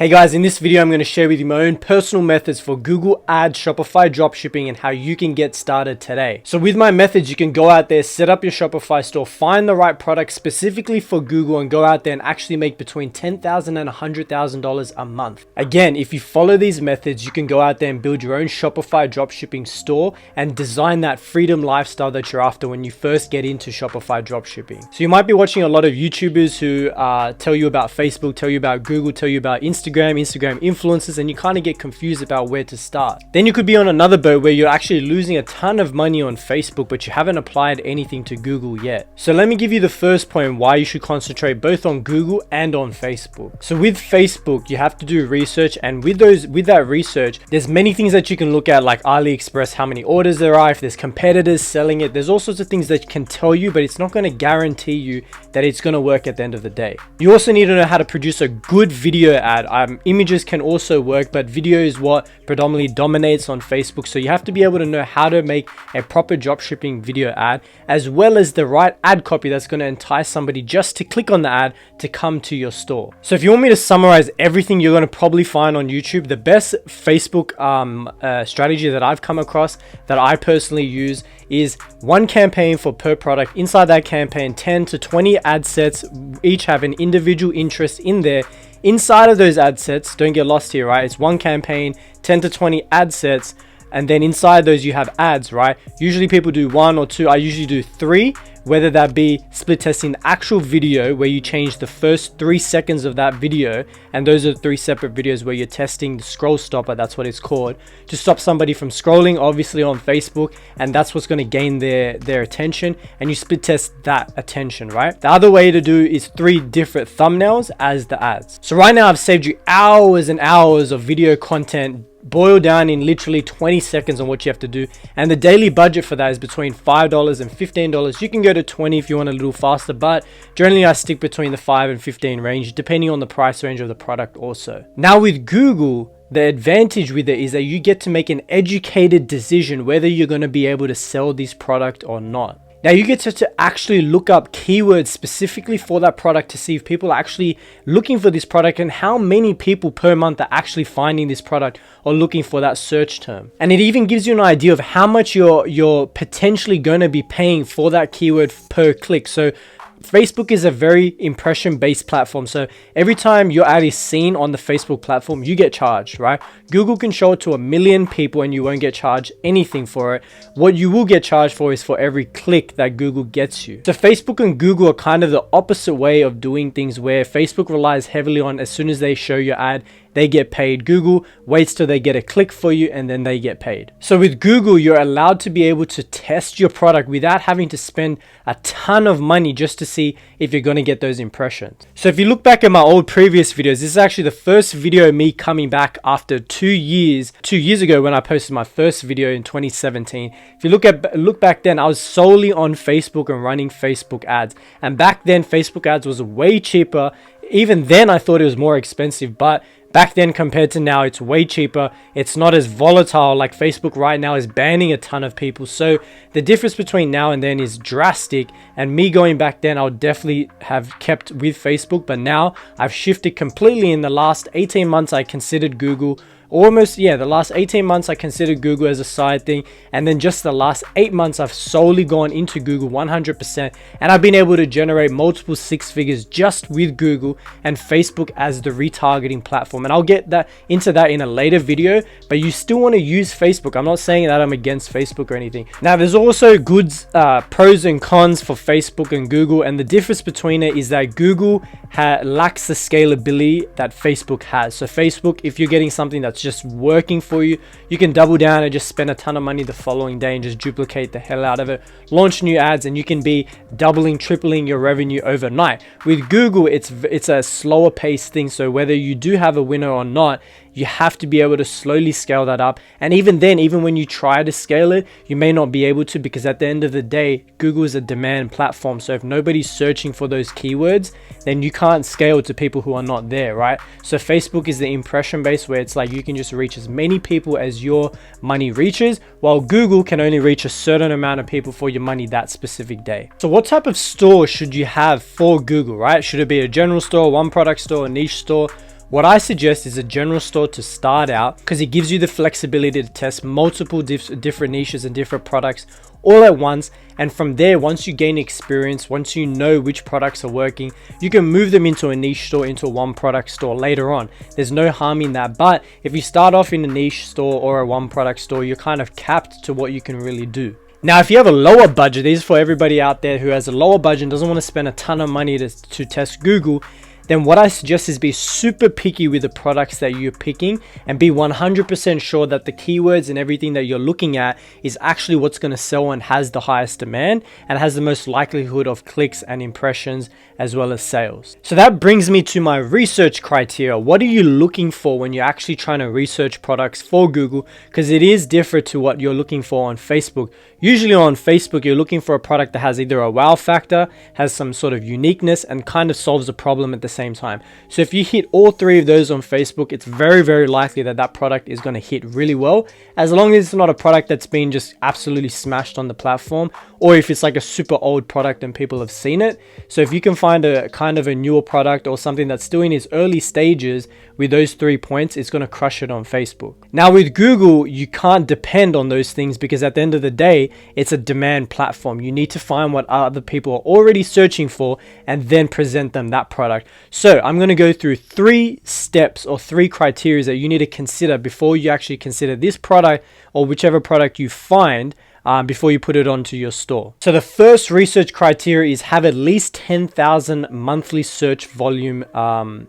Hey guys, in this video I'm going to share with you my own personal methods for Google Ads, Shopify Dropshipping, and how you can get started today. So with my methods, you can go out there, set up your Shopify store, find the right product specifically for Google, and go out there and actually make between $10,000 and $100,000 a month. Again, if you follow these methods, you can go out there and build your own Shopify Dropshipping store and design that freedom lifestyle that you're after when you first get into Shopify Dropshipping. So you might be watching a lot of YouTubers who tell you about Facebook, tell you about Google, tell you about Instagram influencers, and you kind of get confused about where to start. Then you could be on another boat where you're actually losing a ton of money on Facebook, but you haven't applied anything to Google yet. So let me give you the first point why you should concentrate both on Google and on Facebook. So with Facebook, you have to do research, and with that research, there's many things that you can look at, like AliExpress, how many orders there are, if there's competitors selling it. There's all sorts of things that can tell you, but it's not going to guarantee you that it's going to work at the end of the day. You also need to know how to produce a good video ad. Images can also work, but video is what predominantly dominates on Facebook. So you have to be able to know how to make a proper dropshipping video ad, as well as the right ad copy that's going to entice somebody just to click on the ad to come to your store. So if you want me to summarize everything you're going to probably find on YouTube, the best Facebook strategy that I've come across that I personally use is one campaign for per product. Inside that campaign, 10 to 20 ad sets, each have an individual interest in there. Inside of those ad sets, don't get lost here, right? It's one campaign, 10 to 20 ad sets, and then inside those you have ads, right? Usually people do one or two. I usually do three, whether that be split testing the actual video where you change the first 3 seconds of that video, and those are 3 separate videos where you're testing the scroll stopper, that's what it's called, to stop somebody from scrolling, obviously on Facebook, and that's what's going to gain their attention, and you split test that attention, right? The other way to do is 3 different thumbnails as the ads. So right now I've saved you hours and hours of video content boiled down in literally 20 seconds on what you have to do, and the daily budget for that is between $5 and $15. You can go to 20 if you want a little faster, but generally I stick between the 5 and 15 range, depending on the price range of the product also. Now with Google, the advantage with it is that you get to make an educated decision whether you're going to be able to sell this product or not. Now you get to actually look up keywords specifically for that product to see if people are actually looking for this product and how many people per month are actually finding this product or looking for that search term. And it even gives you an idea of how much you're potentially going to be paying for that keyword per click. So Facebook is a very impression-based platform. So every time your ad is seen on the Facebook platform, you get charged, right? Google can show it to 1 million people and you won't get charged anything for it. What you will get charged for is for every click that Google gets you. So Facebook and Google are kind of the opposite way of doing things, where Facebook relies heavily on as soon as they show your ad, they get paid. Google waits till they get a click for you and then they get paid. So with Google, you're allowed to be able to test your product without having to spend a ton of money just to see if you're going to get those impressions. So if you look back at my old previous videos, this is actually the first video of me coming back after 2 years. 2 years ago when I posted my first video in 2017. If you look back then, I was solely on Facebook and running Facebook ads. And back then, Facebook ads was way cheaper. Even then, I thought it was more expensive, but back then compared to now, it's way cheaper. It's not as volatile. Like Facebook right now is banning a ton of people. So the difference between now and then is drastic. And me going back then, I would definitely have kept with Facebook. But now I've shifted completely. In the last 18 months, I considered Google. The last 18 months I considered Google as a side thing, and then just the last 8 months I've solely gone into Google 100%, and I've been able to generate multiple 6 figures just with Google and Facebook as the retargeting platform. And I'll get into that in a later video, but you still want to use Facebook. I'm not saying that I'm against Facebook or anything. Now there's also pros and cons for Facebook and Google, and the difference between it is that Google lacks the scalability that Facebook has. So Facebook, if you're getting something that's just working for you, you can double down and just spend a ton of money the following day and just duplicate the hell out of it, launch new ads, and you can be doubling, tripling your revenue overnight. With Google, it's a slower paced thing. So whether you do have a winner or not, you have to be able to slowly scale that up. And even then, even when you try to scale it, you may not be able to, because at the end of the day, Google is a demand platform. So if nobody's searching for those keywords, then you can't scale to people who are not there, right? So Facebook is the impression base, where it's like you can just reach as many people as your money reaches, while Google can only reach a certain amount of people for your money that specific day. So what type of store should you have for Google, right? Should it be a general store, one product store, a niche store? What I suggest is a general store to start out because it gives you the flexibility to test multiple different niches and different products all at once. And from there, once you gain experience, once you know which products are working, you can move them into a niche store, into a one product store later on. There's no harm in that. But if you start off in a niche store or a one product store, you're kind of capped to what you can really do. Now, if you have a lower budget, this is for everybody out there who has a lower budget and doesn't want to spend a ton of money to test Google, then what I suggest is be super picky with the products that you're picking and be 100% sure that the keywords and everything that you're looking at is actually what's going to sell and has the highest demand and has the most likelihood of clicks and impressions as well as sales. So that brings me to my research criteria. What are you looking for when you're actually trying to research products for Google? Because it is different to what you're looking for on Facebook. Usually on Facebook, you're looking for a product that has either a wow factor, has some sort of uniqueness, and kind of solves a problem at the same time. So if you hit all three of those on Facebook, it's very, very likely that that product is going to hit really well, as long as it's not a product that's been just absolutely smashed on the platform, or if it's like a super old product and people have seen it. So if you can find a kind of a newer product or something that's still in its early stages with those 3 points, it's going to crush it on Facebook. Now with Google, you can't depend on those things because at the end of the day, it's a demand platform. You need to find what other people are already searching for and then present them that product. So I'm going to go through 3 steps or 3 criteria that you need to consider before you actually consider this product or whichever product you find before you put it onto your store. So the first research criteria is have at least 10,000 monthly search volume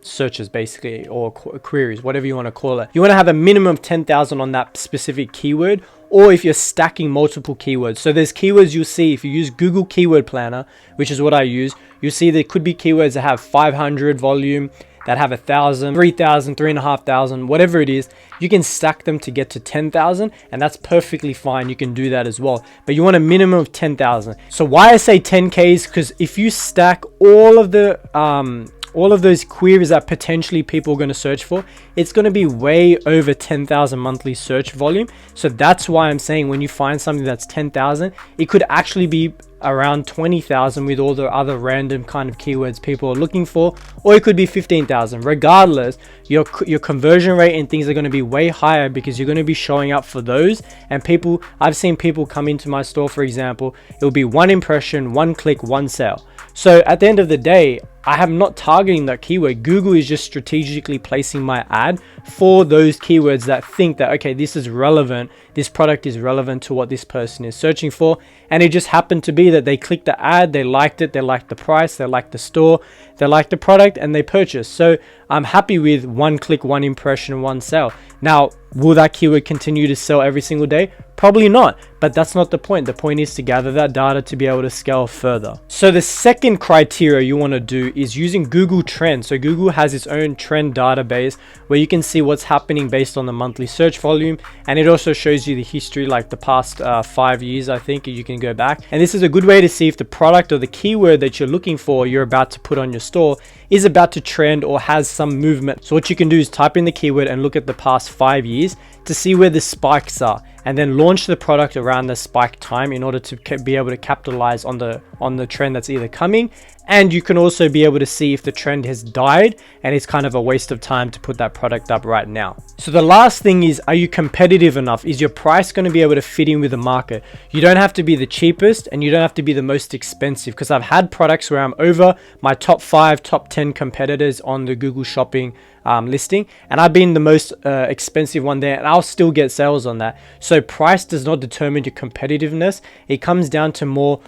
searches basically, or queries, whatever you want to call it. You want to have a minimum of 10,000 on that specific keyword, or if you're stacking multiple keywords. So there's keywords you'll see if you use Google Keyword Planner, which is what I use. You'll see there could be keywords that have 500 volume, that have 1,000, 3,000, 3,500, whatever it is. You can stack them to get to 10,000, and that's perfectly fine. You can do that as well, but you want a minimum of 10,000. So why I say 10Ks, because if you stack all of those queries that potentially people are going to search for, it's going to be way over 10,000 monthly search volume. So that's why I'm saying when you find something that's 10,000, it could actually be around 20,000 with all the other random kind of keywords people are looking for, or it could be 15,000. Regardless, your conversion rate and things are going to be way higher because you're going to be showing up for those. And people, I've seen people come into my store, for example, it'll be 1 impression, 1 click, 1 sale. So at the end of the day, I am not targeting that keyword. Google is just strategically placing my ad for those keywords that think that, okay, this is relevant. This product is relevant to what this person is searching for. And it just happened to be that they clicked the ad, they liked it, they liked the price, they liked the store, they liked the product, and they purchased. So I'm happy with 1 click, 1 impression, 1 sale. Now, will that keyword continue to sell every single day? Probably not, but that's not the point. The point is to gather that data to be able to scale further. So the second criteria you want to do is using Google Trends. So Google has its own trend database where you can see what's happening based on the monthly search volume, and it also shows you the history, like the past 5 years, I think you can go back. And this is a good way to see if the product or the keyword that you're looking for, you're about to put on your store, is about to trend or has some movement. So what you can do is type in the keyword and look at the past 5 years to see where the spikes are, and then launch the product around the spike time in order to be able to capitalize on the trend that's either coming. And you can also be able to see if the trend has died and it's kind of a waste of time to put that product up right now. So the last thing is, are you competitive enough? Is your price going to be able to fit in with the market? You don't have to be the cheapest and you don't have to be the most expensive, because I've had products where I'm over my top 5, top 10 competitors on the Google Shopping listing, and I've been the most expensive one there, and I'll still get sales on that. So price does not determine your competitiveness. It comes down to more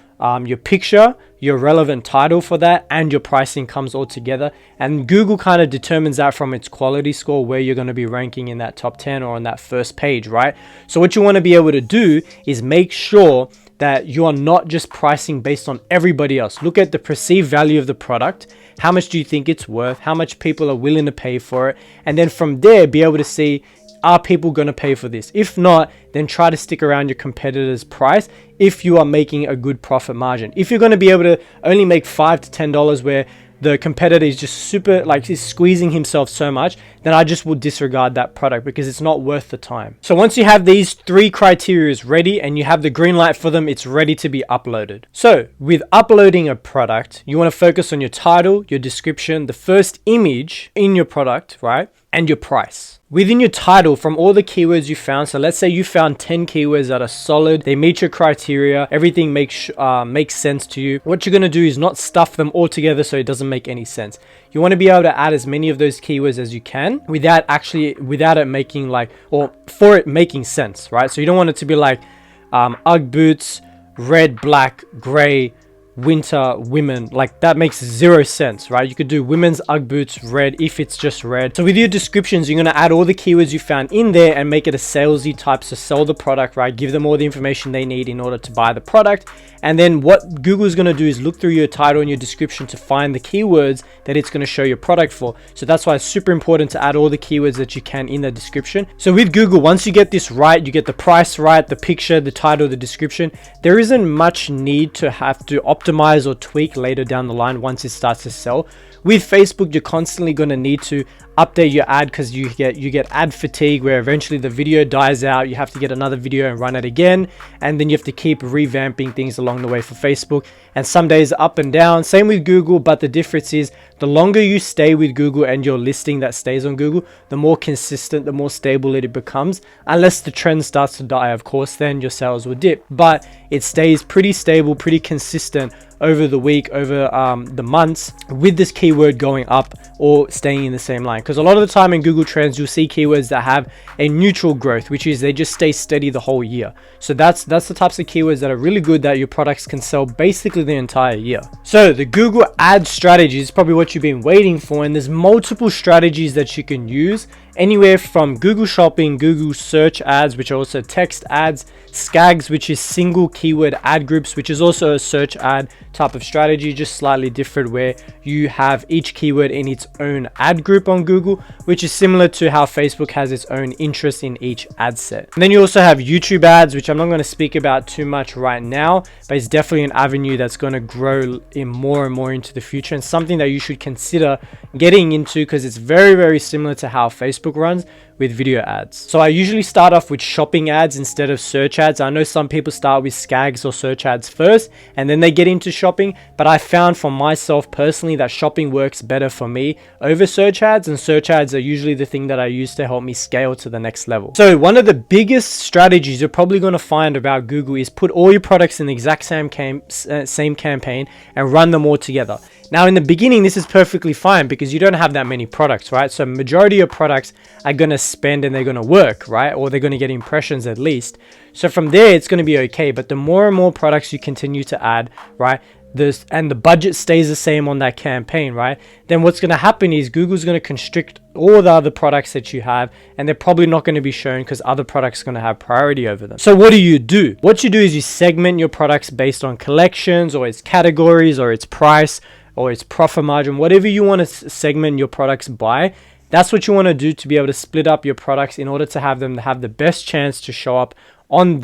your picture, your relevant title for that, and your pricing comes all together. And Google kind of determines that from its quality score, where you're going to be ranking in that top 10 or on that first page, right? So what you want to be able to do is make sure that you are not just pricing based on everybody else. Look at the perceived value of the product. How much do you think it's worth? How much people are willing to pay for it? And then from there, be able to see, are people going to pay for this? If not, then try to stick around your competitor's price if you are making a good profit margin. If you're going to be able to only make $5 to $10 where the competitor is just super, like, he's squeezing himself so much, then I just will disregard that product because it's not worth the time. So once you have these 3 criteria ready and you have the green light for them, it's ready to be uploaded. So with uploading a product, you want to focus on your title, your description, the first image in your product, right? And your price. Within your title, from all the keywords you found, so let's say you found 10 keywords that are solid, they meet your criteria, everything makes sense to you. What you're going to do is not stuff them all together so it doesn't make any sense. You want to be able to add as many of those keywords as you can without it making like, or for it making sense, right? So you don't want it to be like Ugg boots, red, black, gray, winter, women. Like, that makes 0 sense, right? You could do women's Ugg boots red if it's just red. So with your descriptions, you're going to add all the keywords you found in there and make it a salesy type to sell the product, right? Give them all the information they need in order to buy the product. And then what Google is going to do is look through your title and your description to find the keywords that it's going to show your product for. So that's why it's super important to add all the keywords that you can in the description. So with Google, once you get this right, you get the price right, the picture, the title, the description, there isn't much need to have to optimize or tweak later down the line once it starts to sell. With Facebook, you're constantly going to need to update your ad because you get ad fatigue, where eventually the video dies out, you have to get another video and run it again, and then you have to keep revamping things along the way for Facebook. And some days up and down, same with Google, but the difference is the longer you stay with Google and your listing that stays on Google, the more consistent, the more stable it becomes. Unless the trend starts to die, of course, then your sales will dip, but it stays pretty stable, pretty consistent over the week, over the months, with this keyword going up or staying in the same line. Because a lot of the time in Google Trends, you'll see keywords that have a neutral growth, which is they just stay steady the whole year. So that's the types of keywords that are really good, that your products can sell basically the entire year. So the Google ad strategy is probably what you've been waiting for, and there's multiple strategies that you can use, anywhere from Google Shopping, Google search ads, which are also text ads, SKAGs, which is single keyword ad groups, which is also a search ad type of strategy, just slightly different, where you have each keyword in its own ad group on Google, which is similar to how Facebook has its own interest in each ad set. And then you also have YouTube ads, which I'm not going to speak about too much right now, but it's definitely an avenue that's going to grow in more and more into the future, and something that you should consider getting into because it's very, very similar to how Facebook runs with video ads. So I usually start off with shopping ads instead of search ads. I know some people start with SKAGs or search ads first and then they get into shopping, but I found for myself personally that shopping works better for me over search ads, and search ads are usually the thing that I use to help me scale to the next level. So one of the biggest strategies you're probably going to find about Google is put all your products in the exact same campaign and run them all together. Now, in the beginning, this is perfectly fine because you don't have that many products, right? So majority of products are going to spend and they're going to work, right? Or they're going to get impressions at least. So from there, it's going to be okay. But the more and more products you continue to add, right, and the budget stays the same on that campaign, right, then what's going to happen is Google's going to constrict all the other products that you have, and they're probably not going to be shown because other products are going to have priority over them. So what do? What you do is you segment your products based on collections or its categories or its price or its profit margin, whatever you want to segment your products by. That's what you want to do to be able to split up your products in order to have them have the best chance to show up on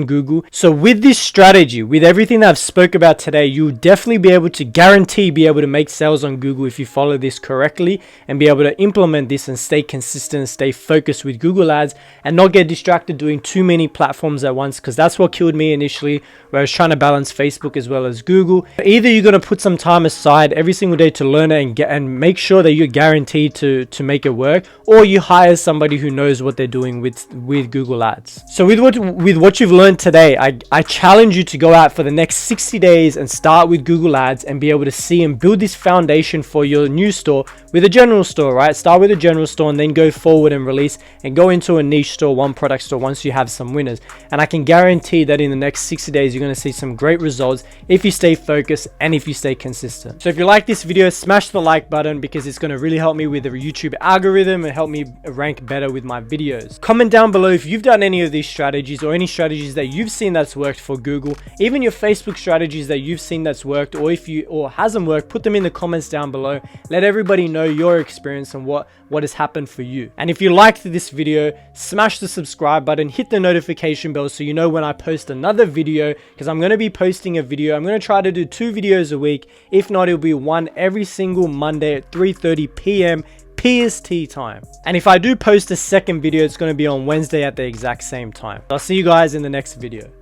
Google. So with this strategy, with everything that I've spoke about today, you'll definitely be able to make sales on Google if you follow this correctly and be able to implement this and stay consistent and stay focused with Google ads and not get distracted doing too many platforms at once, because that's what killed me initially, where I was trying to balance Facebook as well as Google. Either you're going to put some time aside every single day to learn it and make sure that you're guaranteed to make it work, or you hire somebody who knows what they're doing with Google ads. So with what you've learned today, I challenge you to go out for the next 60 days and start with Google ads and be able to see and build this foundation for your new store with a general store, right? Start with a general store and then go forward and release and go into a niche store, one product store, once you have some winners. And I can guarantee that in the next 60 days, you're going to see some great results if you stay focused and if you stay consistent. So if you like this video, smash the like button because it's going to really help me with the YouTube algorithm and help me rank better with my videos. Comment down below if you've done any of these strategies strategies or any strategies that you've seen that's worked for Google, even your Facebook strategies that you've seen that's worked, or hasn't worked, put them in the comments down below. Let everybody know your experience and what has happened for you. And if you liked this video, smash the subscribe button, hit the notification bell so you know when I post another video, because I'm going to be posting a video. I'm going to try to do 2 videos a week. If not, it'll be one every single Monday at 3:30 p.m. PST time. And if I do post a second video, it's going to be on Wednesday at the exact same time. I'll see you guys in the next video.